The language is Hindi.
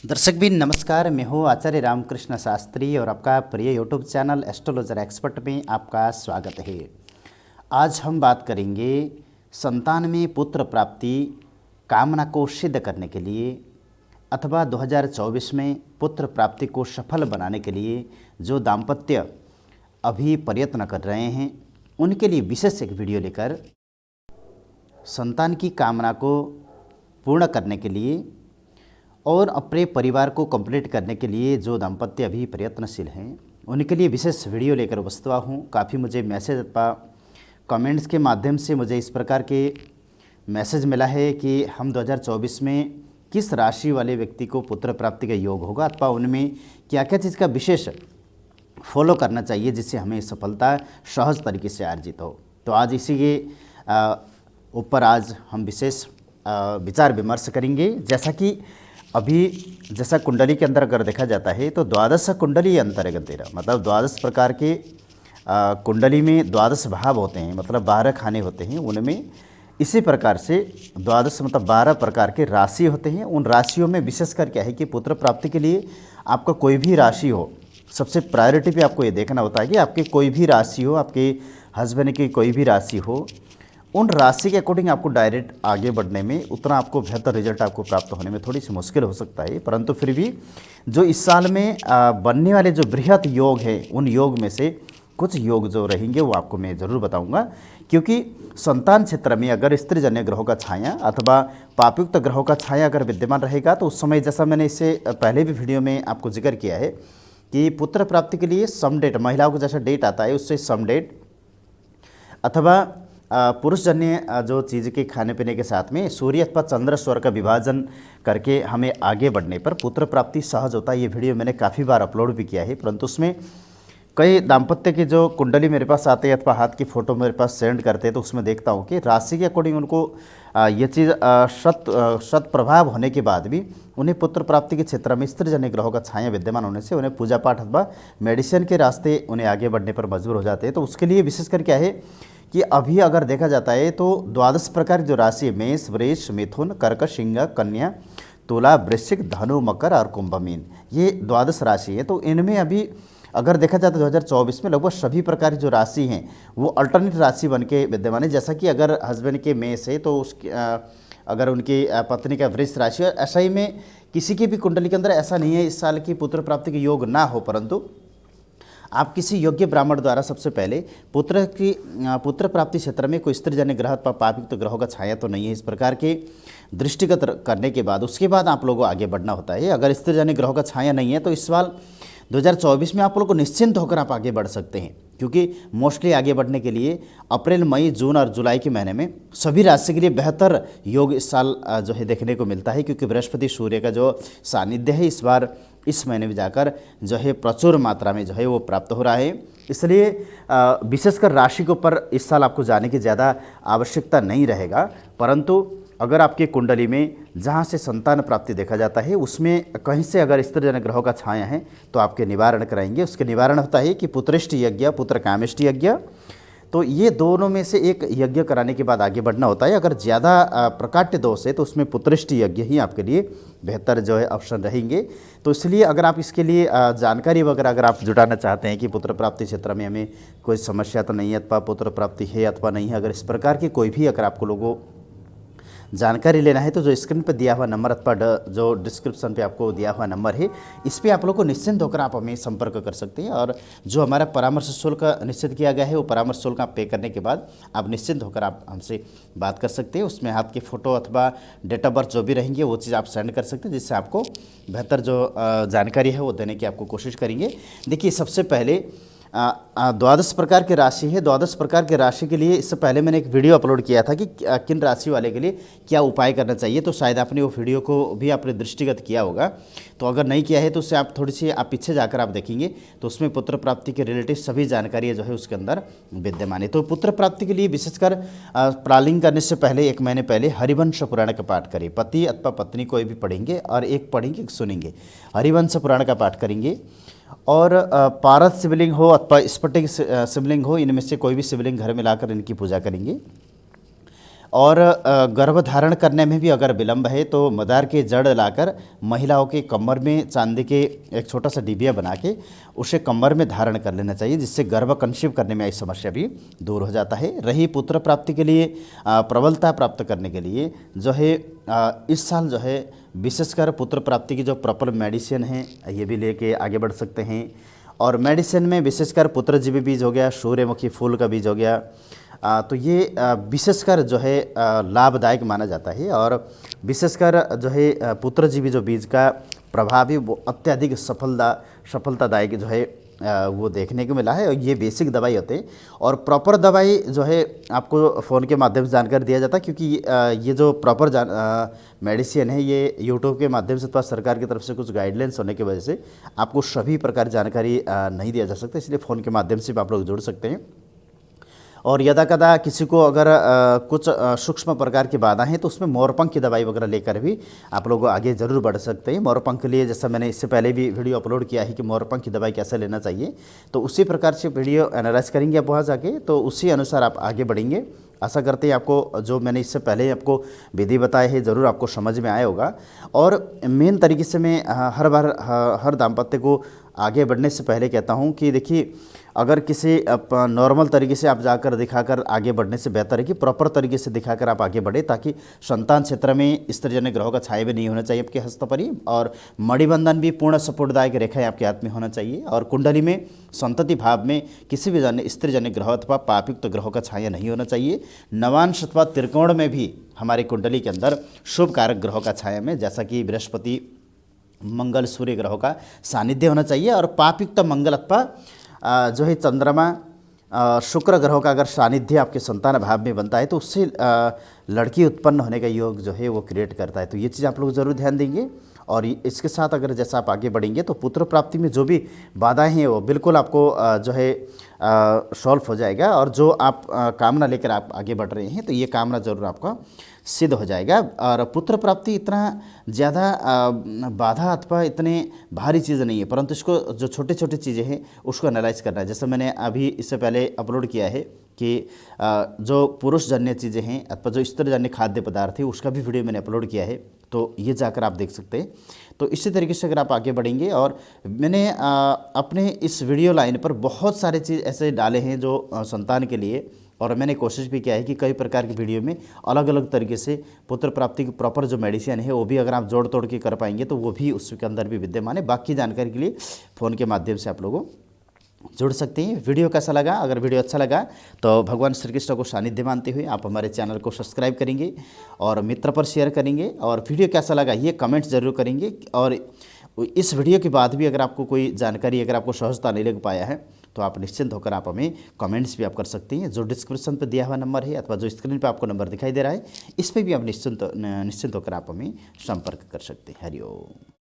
दर्शक भी नमस्कार। मैं हूँ आचार्य रामकृष्ण शास्त्री और आपका प्रिय यूट्यूब चैनल एस्ट्रोलॉजर एक्सपर्ट में आपका स्वागत है। आज हम बात करेंगे संतान में पुत्र प्राप्ति कामना को सिद्ध करने के लिए अथवा 2024 में पुत्र प्राप्ति को सफल बनाने के लिए जो दाम्पत्य अभी प्रयत्न कर रहे हैं उनके लिए विशेष एक वीडियो लेकर संतान की कामना को पूर्ण करने के लिए और अपने परिवार को कंप्लीट करने के लिए जो दाम्पत्य अभी प्रयत्नशील हैं उनके लिए विशेष वीडियो लेकर उपस्थित हुआ हूँ। काफ़ी मुझे मैसेज अथवा कमेंट्स के माध्यम से मुझे इस प्रकार के मैसेज मिला है कि हम 2024 में किस राशि वाले व्यक्ति को पुत्र प्राप्ति का योग होगा अथवा उनमें क्या क्या चीज़ का विशेष फॉलो करना चाहिए जिससे हमें सफलता सहज तरीके से अर्जित हो। तो आज इसी के ऊपर आज हम विशेष विचार विमर्श करेंगे। जैसा कुंडली के अंदर अगर देखा जाता है तो द्वादश कुंडली अंतर्गत 13 मतलब द्वादश प्रकार के कुंडली में द्वादश भाव होते हैं, मतलब 12 खाने होते हैं। उनमें इसी प्रकार से द्वादश मतलब 12 प्रकार के राशि होते हैं। उन राशियों में विशेषकर क्या है कि पुत्र प्राप्ति के लिए आपका कोई भी राशि हो, सबसे प्रायोरिटी पे आपको ये देखना होता है कि आपके कोई भी राशि हो, आपके हस्बैंड की कोई भी राशि हो, उन राशि के अकॉर्डिंग आपको डायरेक्ट आगे बढ़ने में उतना आपको बेहतर रिजल्ट आपको प्राप्त होने में थोड़ी सी मुश्किल हो सकता है। परंतु फिर भी जो इस साल में बनने वाले जो बृहत योग हैं उन योग में से कुछ योग जो रहेंगे वो आपको मैं ज़रूर बताऊंगा। क्योंकि संतान क्षेत्र में अगर स्त्रीजन्य ग्रहों का छाया अथवा पापयुक्त ग्रहों का छाया अगर विद्यमान रहेगा तो उस समय जैसा मैंने इससे पहले भी वीडियो में आपको जिक्र किया है कि पुत्र प्राप्ति के लिए सम डेट, महिलाओं को जैसा डेट आता है उससे सम डेट अथवा पुरुषजन्य जो चीज़ के खाने पीने के साथ में सूर्य अथवा चंद्र स्वर का विभाजन करके हमें आगे बढ़ने पर पुत्र प्राप्ति सहज होता है। ये वीडियो मैंने काफ़ी बार अपलोड भी किया है, परंतु उसमें कई दाम्पत्य के जो कुंडली मेरे पास आते हैं अथवा हाथ की फ़ोटो मेरे पास सेंड करते हैं तो उसमें देखता हूँ कि राशि के अकॉर्डिंग उनको ये चीज़ शत प्रभाव होने के बाद भी उन्हें पुत्र प्राप्ति के क्षेत्र में स्त्रीजन्य ग्रहों का छाया विद्यमान होने से उन्हें पूजा पाठ अथवा मेडिसिन के रास्ते उन्हें आगे बढ़ने पर मजबूर हो जाते हैं। तो उसके लिए विशेषकर क्या है कि अभी अगर देखा जाता है तो द्वादश प्रकार की जो राशि मेष, वृष, मिथुन, कर्क, सिंह, कन्या, तुला, वृश्चिक, धनु, मकर और कुंभ, मीन, ये द्वादश राशि है। तो इनमें अभी अगर देखा जाए तो 2024 में लगभग सभी प्रकार की जो राशि हैं वो अल्टरनेट राशि बन के विद्यमान है। जैसा कि अगर हस्बैंड के मेष है तो उसकी अगर उनकी पत्नी का वृष राशि है, ऐसा ही में किसी की भी कुंडली के अंदर ऐसा नहीं है इस साल की पुत्र प्राप्ति के योग ना हो, परंतु आप किसी योग्य ब्राह्मण द्वारा सबसे पहले पुत्र प्राप्ति क्षेत्र में कोई स्त्रीजन्य ग्रह अथवा पापयुक्त ग्रहों का छाया तो नहीं है, इस प्रकार के दृष्टिगत करने के बाद उसके बाद आप लोगों को आगे बढ़ना होता है। अगर स्त्रीजन्य ग्रहों का छाया नहीं है तो इस साल 2024 में आप लोग को निश्चिंत होकर आप आगे बढ़ सकते हैं। क्योंकि मोस्टली आगे बढ़ने के लिए अप्रैल, मई, जून और जुलाई के महीने में सभी राशि के लिए बेहतर योग इस साल जो है देखने को मिलता है। क्योंकि बृहस्पति सूर्य का जो सानिध्य है इस बार इस महीने में जाकर जो है प्रचुर मात्रा में जो है वो प्राप्त हो रहा है। इसलिए विशेषकर राशि के ऊपर इस साल आपको जाने की ज़्यादा आवश्यकता नहीं रहेगा। परंतु अगर आपके कुंडली में जहाँ से संतान प्राप्ति देखा जाता है उसमें कहीं से अगर स्त्रीजन्य ग्रहों का छाया है तो आपके निवारण कराएंगे। उसके निवारण होता है कि पुत्रेष्टि यज्ञ, पुत्र कामेष्टि यज्ञ, तो ये दोनों में से एक यज्ञ कराने के बाद आगे बढ़ना होता है। अगर ज़्यादा प्रकाट्य दोष है तो उसमें पुत्रेष्टि यज्ञ ही आपके लिए बेहतर जो है ऑप्शन रहेंगे। तो इसलिए अगर आप इसके लिए जानकारी वगैरह अगर आप जुटाना चाहते हैं कि पुत्र प्राप्ति क्षेत्र में हमें कोई समस्या तो नहीं है अथवा पुत्र प्राप्ति है अथवा नहीं है, अगर इस प्रकार की कोई भी अगर आपको लोगों जानकारी लेना है तो जो स्क्रीन पर दिया हुआ नंबर अथवा जो डिस्क्रिप्शन पे आपको दिया हुआ नंबर है इस पे आप लोग को निश्चिंत होकर आप हमें संपर्क कर सकते हैं। और जो हमारा परामर्श शुल्क निश्चित किया गया है वो परामर्श शुल्क आप पे करने के बाद आप निश्चिंत होकर आप हमसे बात कर सकते हैं। उसमें आपकी फ़ोटो अथवा डेट ऑफ बर्थ जो भी रहेंगे वो चीज़ आप सेंड कर सकते हैं, जिससे आपको बेहतर जो जानकारी है वो देने की आपको कोशिश करेंगे। देखिए, सबसे पहले द्वादश प्रकार की राशि है। द्वादश प्रकार की राशि के लिए इससे पहले मैंने एक वीडियो अपलोड किया था कि किन राशि वाले के लिए क्या उपाय करना चाहिए, तो शायद आपने वो वीडियो को भी आपने दृष्टिगत किया होगा। तो अगर नहीं किया है तो उससे आप थोड़ी सी आप पीछे जाकर आप देखेंगे तो उसमें पुत्र प्राप्ति के रिलेटिव सभी जानकारियाँ जो है उसके अंदर विद्यमान है। तो पुत्र प्राप्ति के लिए विशेषकर प्रालिंग करने से पहले 1 महीने पहले हरिवंश पुराण का पाठ करें। पति अथवा पत्नी कोई भी पढ़ेंगे और एक पढ़ेंगे एक सुनेंगे, हरिवंश पुराण का पाठ करेंगे। और पारस शिवलिंग हो अथवा स्फटिक शिवलिंग हो, इनमें से कोई भी शिवलिंग घर में लाकर इनकी पूजा करेंगे। और गर्भधारण करने में भी अगर विलंब है तो मदार के जड़ लाकर महिलाओं के कमर में चांदी के एक छोटा सा डिबिया बना के उसे कमर में धारण कर लेना चाहिए, जिससे गर्भ कंसीव करने में आई समस्या भी दूर हो जाता है। रही पुत्र प्राप्ति के लिए प्रबलता प्राप्त करने के लिए जो है इस साल जो है विशेषकर पुत्र प्राप्ति की जो प्रॉपर मेडिसिन है ये भी लेके आगे बढ़ सकते हैं। और मेडिसिन में विशेषकर पुत्रजीवी बीज हो गया, सूर्यमुखी फूल का बीज हो गया, तो ये विशेषकर जो है लाभदायक माना जाता है। और विशेषकर जो है पुत्रजीवी जो बीज का प्रभाव है वो अत्यधिक सफलतादायक जो है वो देखने को मिला है। और ये बेसिक दवाई होते हैं और प्रॉपर दवाई जो है आपको फ़ोन के माध्यम से जानकारी दिया जाता है, क्योंकि ये जो प्रॉपर मेडिसिन है ये यूट्यूब के माध्यम से अथवा सरकार की तरफ से कुछ गाइडलाइंस होने की वजह से आपको सभी प्रकार जानकारी नहीं दिया जा सकता, इसलिए फ़ोन के माध्यम से भी आप लोग जुड़ सकते हैं। और यदा कदा किसी को अगर कुछ सूक्ष्म प्रकार की बाधा है तो उसमें मोरपंख की दवाई वगैरह लेकर भी आप लोग आगे ज़रूर बढ़ सकते हैं। मोरपंख के लिए जैसा मैंने इससे पहले भी वीडियो अपलोड किया है कि मोरपंख की दवाई कैसे लेना चाहिए, तो उसी प्रकार से वीडियो एनालाइज करेंगे आप वहाँ जाके, तो उसी अनुसार आप आगे बढ़ेंगे। आशा करते हैं आपको जो मैंने इससे पहले आपको विधि बताए हैं ज़रूर आपको समझ में आया होगा। और मेन तरीके से मैं हर बार हर दाम्पत्य को आगे बढ़ने से पहले कहता हूं कि देखिए, अगर किसी नॉर्मल तरीके से आप जाकर दिखाकर आगे बढ़ने से बेहतर है कि प्रॉपर तरीके से दिखाकर आप आगे बढ़े, ताकि संतान क्षेत्र में स्त्रीजन्य ग्रहों का छाया भी नहीं होना चाहिए आपके हस्त पर ही। और मणिबंधन भी पूर्ण सपोर्टदायक रेखाएं आपके हाथ में होना चाहिए। और कुंडली में संतति भाव में किसी भी स्त्रीजन्य ग्रह अथवा पापयुक्त ग्रहों का छाया नहीं होना चाहिए। नवांश अथवा त्रिकोण में भी हमारे कुंडली के अंदर शुभ कारक ग्रहों का छाया में, जैसा कि बृहस्पति, मंगल, सूर्य ग्रहों का सानिध्य होना चाहिए। और पापयुक्त मंगल अथवा जो है चंद्रमा, शुक्र ग्रहों का अगर सानिध्य आपके संतान भाव में बनता है तो उससे लड़की उत्पन्न होने का योग जो है वो क्रिएट करता है। तो ये चीज़ आप लोग ज़रूर ध्यान देंगे। और इसके साथ अगर जैसा आप आगे बढ़ेंगे तो पुत्र प्राप्ति में जो भी बाधाएं हैं वो बिल्कुल आपको जो है सॉल्व हो जाएगा। और जो आप कामना लेकर आप आगे बढ़ रहे हैं तो ये कामना ज़रूर आपका सिद्ध हो जाएगा। और पुत्र प्राप्ति इतना ज़्यादा बाधा अथवा इतने भारी चीज़ नहीं है, परंतु इसको जो छोटे छोटे चीज़ें हैं उसको एनालाइज करना है। जैसे मैंने अभी इससे पहले अपलोड किया है कि जो पुरुष जन्य चीज़ें हैं अथवा जो स्त्री जन्य खाद्य पदार्थ है उसका भी वीडियो मैंने अपलोड किया है, तो ये जाकर आप देख सकते हैं। तो इसी तरीके से अगर आप आगे बढ़ेंगे, और मैंने अपने इस वीडियो लाइन पर बहुत सारे चीज़ ऐसे डाले हैं जो संतान के लिए, और मैंने कोशिश भी किया है कि कई प्रकार की वीडियो में अलग अलग तरीके से पुत्र प्राप्ति की प्रॉपर जो मेडिसिन है वो भी अगर आप जोड़ तोड़ के कर पाएंगे तो वो भी उसके अंदर भी विद्यमान है। बाकी जानकारी के लिए फ़ोन के माध्यम से आप लोगों जुड़ सकते हैं। वीडियो कैसा लगा? अगर वीडियो अच्छा लगा तो भगवान श्री कृष्ण को सानिध्य मानते हुए आप हमारे चैनल को सब्सक्राइब करेंगे और मित्र पर शेयर करेंगे। और वीडियो कैसा लगा ये कमेंट ज़रूर करेंगे। और इस वीडियो के बाद भी अगर आपको कोई जानकारी, अगर आपको सहजता नहीं लग पाया है तो आप निश्चिंत होकर आप हमें कमेंट्स भी आप कर सकते हैं। जो डिस्क्रिप्शन पर दिया हुआ नंबर है अथवा जो स्क्रीन पर आपको नंबर दिखाई दे रहा है, इस पर भी आप निश्चिंत होकर आप हमें संपर्क कर सकते हैं। हरिओम।